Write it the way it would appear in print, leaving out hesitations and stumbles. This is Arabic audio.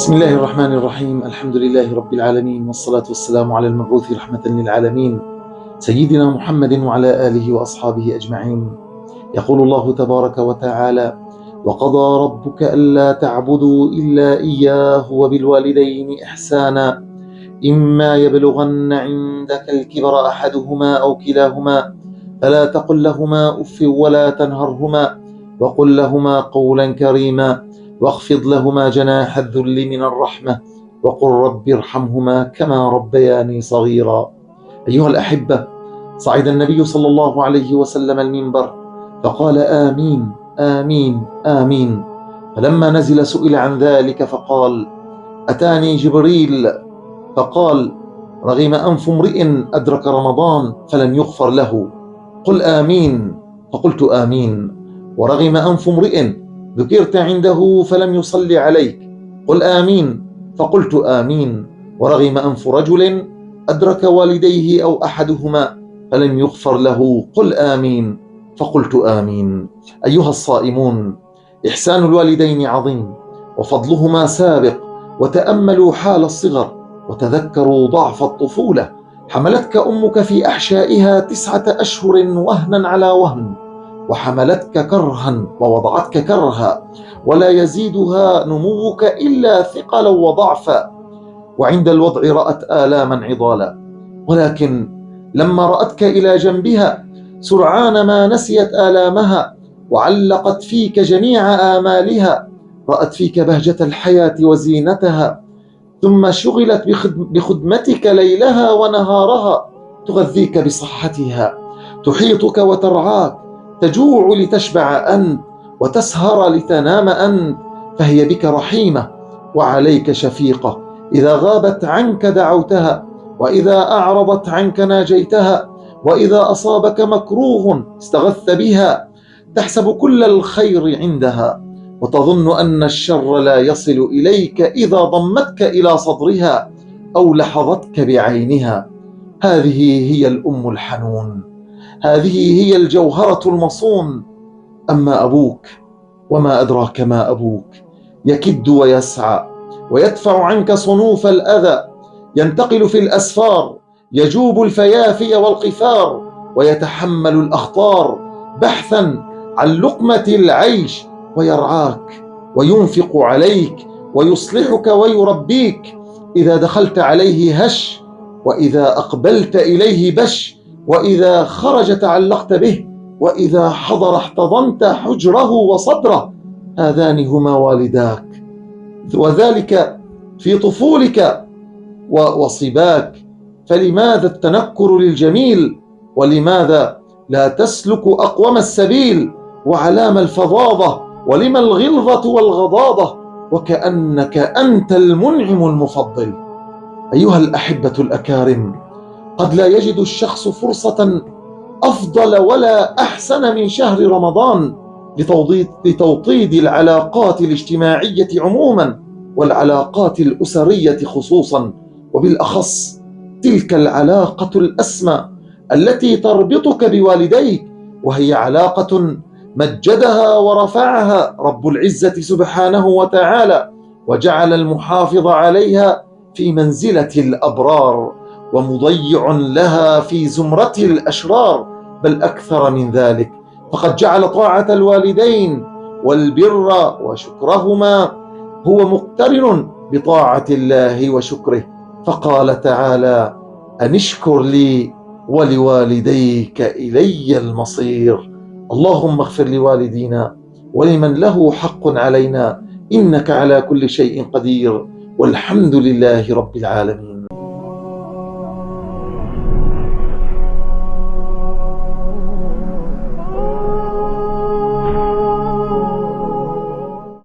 بسم الله الرحمن الرحيم. الحمد لله رب العالمين، والصلاة والسلام على المبعوث رحمة للعالمين سيدنا محمد وعلى آله وأصحابه أجمعين. يقول الله تبارك وتعالى: وقضى ربك ألا تعبدوا إلا إياه وبالوالدين إحسانا إما يبلغن عندك الكبر أحدهما أو كلاهما فلا تقل لهما أف ولا تنهرهما وقل لهما قولا كريما واخفض لهما جناح الذل من الرحمة وقل رب ارحمهما كما ربياني صغيرا. أيها الأحبة، صعد النبي صلى الله عليه وسلم المنبر فقال: آمين آمين آمين. فلما نزل سئل عن ذلك فقال: أتاني جبريل فقال: رغم أنف امرئ أدرك رمضان فلم يغفر له، قل آمين. فقلت آمين. ورغم أنف امرئ ذكرت عنده فلم يصلي عليك، قل آمين. فقلت آمين. ورغم أنف رجل أدرك والديه أو أحدهما فلم يغفر له، قل آمين. فقلت آمين. أيها الصائمون، إحسان الوالدين عظيم وفضلهما سابق، وتأملوا حال الصغر وتذكروا ضعف الطفولة. حملتك أمك في أحشائها 9 أشهر وهنا على وهن، وحملتك كرها ووضعتك كرها، ولا يزيدها نموك إلا ثقلا وضعفا، وعند الوضع رأت آلاما عضالا، ولكن لما رأتك إلى جنبها سرعان ما نسيت آلامها وعلقت فيك جميع آمالها. رأت فيك بهجة الحياة وزينتها، ثم شغلت بخدمتك ليلها ونهارها، تغذيك بصحتها، تحيطك وترعاك، تجوع لتشبع أنت وتسهر لتنام أنت، فهي بك رحيمة وعليك شفيقة. إذا غابت عنك دعوتها، وإذا أعرضت عنك ناجيتها، وإذا أصابك مكروه استغثت بها. تحسب كل الخير عندها وتظن أن الشر لا يصل إليك إذا ضمتك إلى صدرها أو لحظتك بعينها. هذه هي الأم الحنون، هذه هي الجوهرة المصون. أما أبوك وما أدراك ما أبوك، يكد ويسعى ويدفع عنك صنوف الأذى، ينتقل في الأسفار، يجوب الفيافي والقفار، ويتحمل الأخطار بحثا عن لقمة العيش، ويرعاك وينفق عليك ويصلحك ويربيك. إذا دخلت عليه هش، وإذا أقبلت إليه بش، وإذا خرج تعلقت به، وإذا حضر احتضنت حجره وصدره. هذان هما والداك، وذلك في طفولك وصباك. فلماذا التنكر للجميل؟ ولماذا لا تسلك أقوم السبيل؟ وعلام الفظاظة؟ ولما الغلظة والغضاضة؟ وكأنك أنت المنعم المفضل. أيها الأحبة الأكارم، قد لا يجد الشخص فرصة أفضل ولا أحسن من شهر رمضان لتوطيد العلاقات الاجتماعية عموما، والعلاقات الأسرية خصوصا، وبالأخص تلك العلاقة الأسمى التي تربطك بوالديك، وهي علاقة مجدها ورفعها رب العزة سبحانه وتعالى، وجعل المحافظ عليها في منزلة الأبرار، ومضيع لها في زمرة الأشرار، بل أكثر من ذلك، فقد جعل طاعة الوالدين والبر وشكرهما هو مقترن بطاعة الله وشكره. فقال تعالى: أن اشكر لي ولوالديك إلي المصير. اللهم اغفر لوالدينا ولمن له حق علينا، إنك على كل شيء قدير، والحمد لله رب العالمين.